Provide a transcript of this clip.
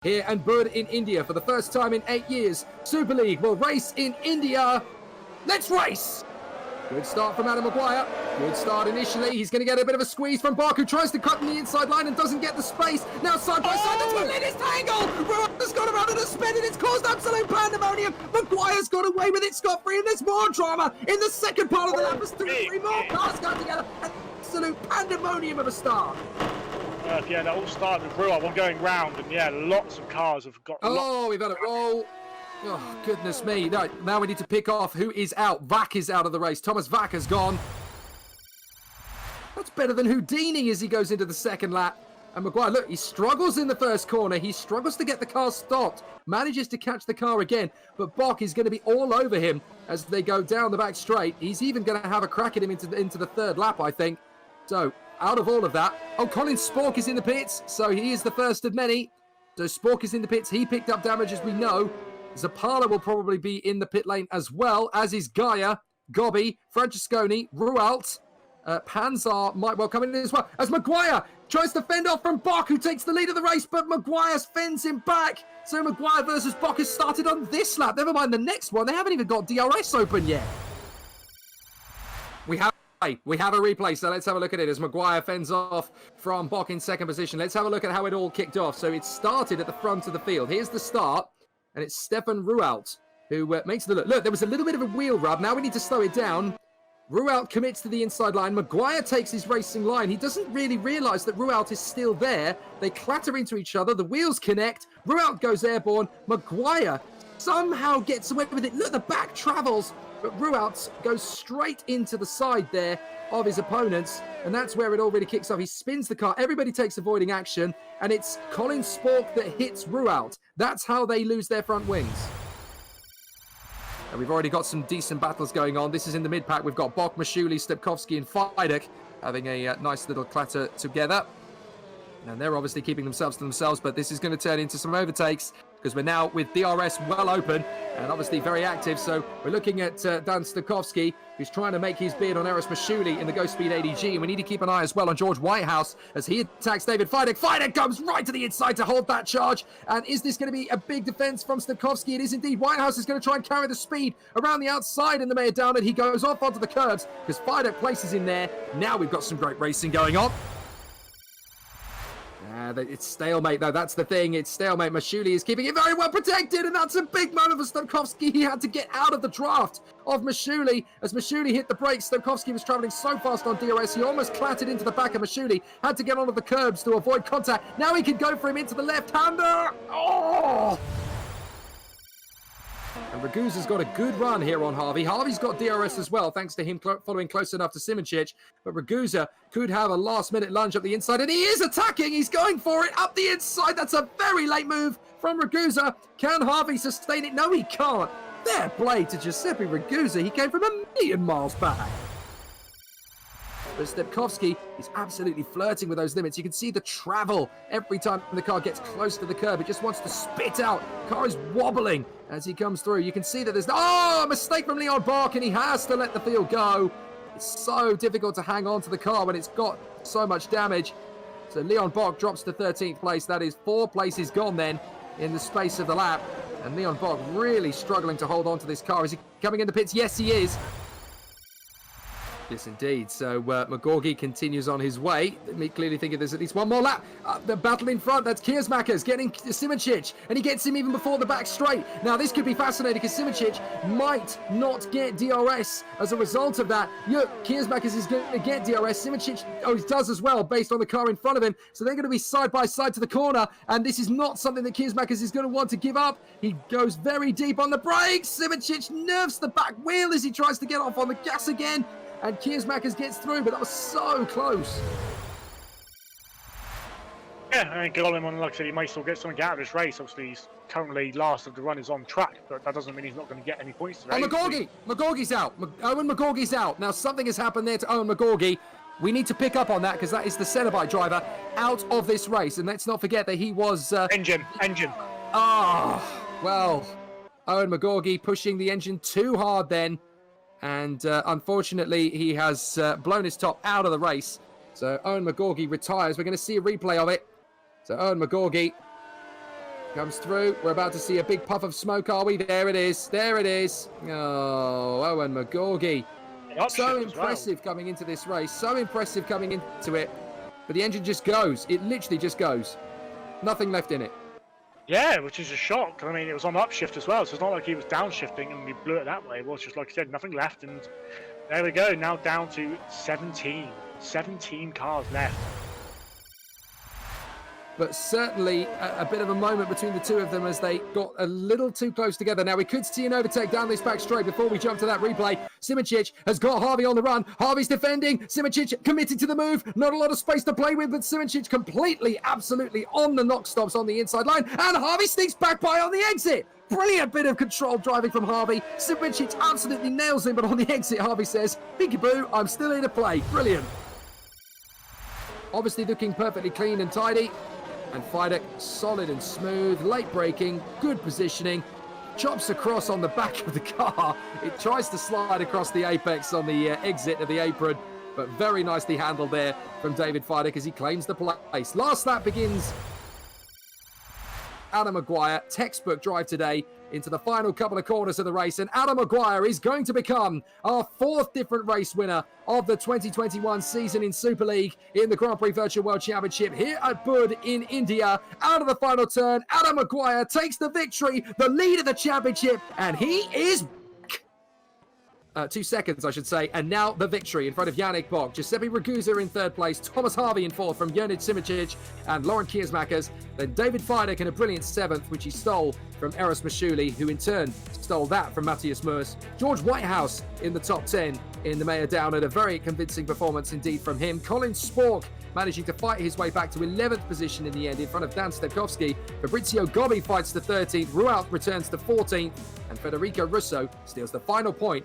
here and Buddh in India for the first time in 8 years. Super League will race in India. Let's race! Good start from Adam Maguire. Good start initially. He's going to get a bit of a squeeze from Bark, who tries to cut in the inside line and doesn't get the space. Now side by side, that's the latest angle. Rua's got around and a spin, and it's caused absolute pandemonium. Maguire's got away with it scot-free, and there's more drama in the second part of the lap as three more cars go together. An absolute pandemonium of a start. Yeah, they all started with Rua, one going round, and yeah, lots of cars have got. We've had a roll. Oh, goodness me. No, now we need to pick off who is out. Vac is out of the race. Thomas Vac has gone. That's better than Houdini as he goes into the second lap. And Maguire, look, he struggles in the first corner. He struggles to get the car stopped. Manages to catch the car again. But Bok is going to be all over him as they go down the back straight. He's even going to have a crack at him into the third lap, I think. So, out of all of that. Oh, Colin Spork is in the pits. So, he is the first of many. So, Spork is in the pits. He picked up damage, as we know. Zapala will probably be in the pit lane as well, as is Gaia, Gobby, Francesconi, Rualt, Panzar might well come in as well, as Maguire tries to fend off from Bok, who takes the lead of the race, but Maguire fends him back. So Maguire versus Bok has started on this lap. Never mind the next one. They haven't even got DRS open yet. We have a replay, so let's have a look at it as Maguire fends off from Bok in second position. Let's have a look at how it all kicked off. So it started at the front of the field. Here's the start. And it's Stefan Rualt who makes the look. Look, there was a little bit of a wheel rub. Now we need to slow it down. Rualt commits to the inside line. Maguire takes his racing line. He doesn't really realise that Rualt is still there. They clatter into each other. The wheels connect. Rualt goes airborne. Maguire somehow gets away with it. Look, the back travels. But Rualt goes straight into the side there of his opponents. And that's where it all really kicks off. He spins the car. Everybody takes avoiding action. And it's Colin Spork that hits Rualt. That's how they lose their front wings. And we've already got some decent battles going on. This is in the mid-pack. We've got Bok, Mashuli, Stepkovsky and Fidek having a nice little clatter together. And they're obviously keeping themselves to themselves, but this is going to turn into some overtakes because we're now with DRS well open and obviously very active. So we're looking at Dan Stepkovsky, who's trying to make his bid on Eris Mashuli in the Ghost Speed ADG. And we need to keep an eye as well on George Whitehouse as he attacks David Fidek. Fidek comes right to the inside to hold that charge. And is this going to be a big defense from Stepkovsky? It is indeed. Whitehouse is going to try and carry the speed around the outside in the mayor down, and he goes off onto the curbs because Fidek places in there. Now we've got some great racing going on. It's stalemate, though. That's the thing. It's stalemate. Mashuli is keeping it very well protected, and that's a big moment for Stepkovsky. He had to get out of the draft of Mashuli. As Mashuli hit the brakes, Stepkovsky was traveling so fast on DRS, he almost clattered into the back of Mashuli. Had to get onto the curbs to avoid contact. Now he can go for him into the left-hander. Oh! And Ragusa's got a good run here on Harvey. Harvey's got DRS as well, thanks to him following close enough to Simoncic. But Ragusa could have a last-minute lunge up the inside, and he is attacking. He's going for it up the inside. That's a very late move from Ragusa. Can Harvey sustain it? No, he can't. Fair play to Giuseppe Ragusa. He came from a million miles back. But Stepkovsky is absolutely flirting with those limits. You can see the travel every time the car gets close to the curb. It just wants to spit out. The car is wobbling as he comes through. You can see that there's a mistake from Leon Bark, and he has to let the field go. It's so difficult to hang on to the car when it's got so much damage. So Leon Bark drops to 13th place. That is 4 places gone then in the space of the lap. And Leon Bark really struggling to hold on to this car. Is he coming into pits? Yes, he is. Yes, indeed. So McGorgy continues on his way. Me clearly thinking there's at least one more lap. The battle in front. That's Kiersmakers getting Simoncic, and he gets him even before the back straight. Now, this could be fascinating because Simoncic might not get DRS as a result of that. Look, Kiersmakers is going to get DRS. Simoncic, he does as well based on the car in front of him. So they're going to be side by side to the corner, and this is not something that Kiersmakers is going to want to give up. He goes very deep on the brakes. Simoncic nerfs the back wheel as he tries to get off on the gas again. And Kiersmakers gets through, but that was so close. Yeah, I mean, good on him. Like I said, he may still get something out of this race. Obviously, he's currently last of the run is on track, but that doesn't mean he's not going to get any points today. Oh, McGorgy's out. Owen McGorgy's out. Now, something has happened there to Owen McGorgy. We need to pick up on that because that is the Cenobite driver out of this race. And let's not forget that he was... Engine. Well, Owen McGorgy pushing the engine too hard then. And unfortunately, he has blown his top out of the race. So Owen McGorgy retires. We're going to see a replay of it. So Owen McGorgy Comes through. We're about to see a big puff of smoke, are we? There it is. There it is. Oh, Owen McGorgy. So impressive coming into this race. So impressive coming into it. But the engine just goes. It literally just goes. Nothing left in it. Yeah, which is a shock. I mean, it was on upshift as well, so it's not like he was downshifting and we blew it that way. It was just, like I said, nothing left. And there we go. Now down to 17. 17 cars left. But certainly a bit of a moment between the two of them as they got a little too close together. Now, we could see an overtake down this back straight before we jump to that replay. Simracing has got Harvey on the run. Harvey's defending. Simracing committed to the move. Not a lot of space to play with, but Simracing completely, absolutely on the knock stops on the inside line. And Harvey sneaks back by on the exit. Brilliant bit of controlled driving from Harvey. Simracing absolutely nails him, but on the exit, Harvey says, "Peekaboo, I'm still here to play." Brilliant. Obviously looking perfectly clean and tidy. And Fidek, solid and smooth, late braking, good positioning, chops across on the back of the car. It tries to slide across the apex on the exit of the apron, but very nicely handled there from David Fidek as he claims the place. Last lap begins Adam Maguire, textbook drive today into the final couple of corners of the race, and Adam Maguire is going to become our 4th different race winner of the 2021 season in Super League in the Grand Prix Virtual World Championship here at Buddh in India. Out of the final turn, Adam Maguire takes the victory, the lead of the championship, and he is 2 seconds, I should say, and now the victory in front of Yannick Bock. Giuseppe Ragusa in 3rd place, Thomas Harvey in 4th from Jonid Simracing and Lauren Kiersmakers. Then David Fidek in a brilliant 7th, which he stole from Eros Mashuli, who in turn stole that from Matthias Moers. George Whitehouse in the top 10 in the Mayor Down, and a very convincing performance indeed from him. Colin Spork managing to fight his way back to 11th position in the end in front of Dan Stepkowski. Fabrizio Gobbi fights to 13th, Ruault returns to 14th, and Federico Russo steals the final point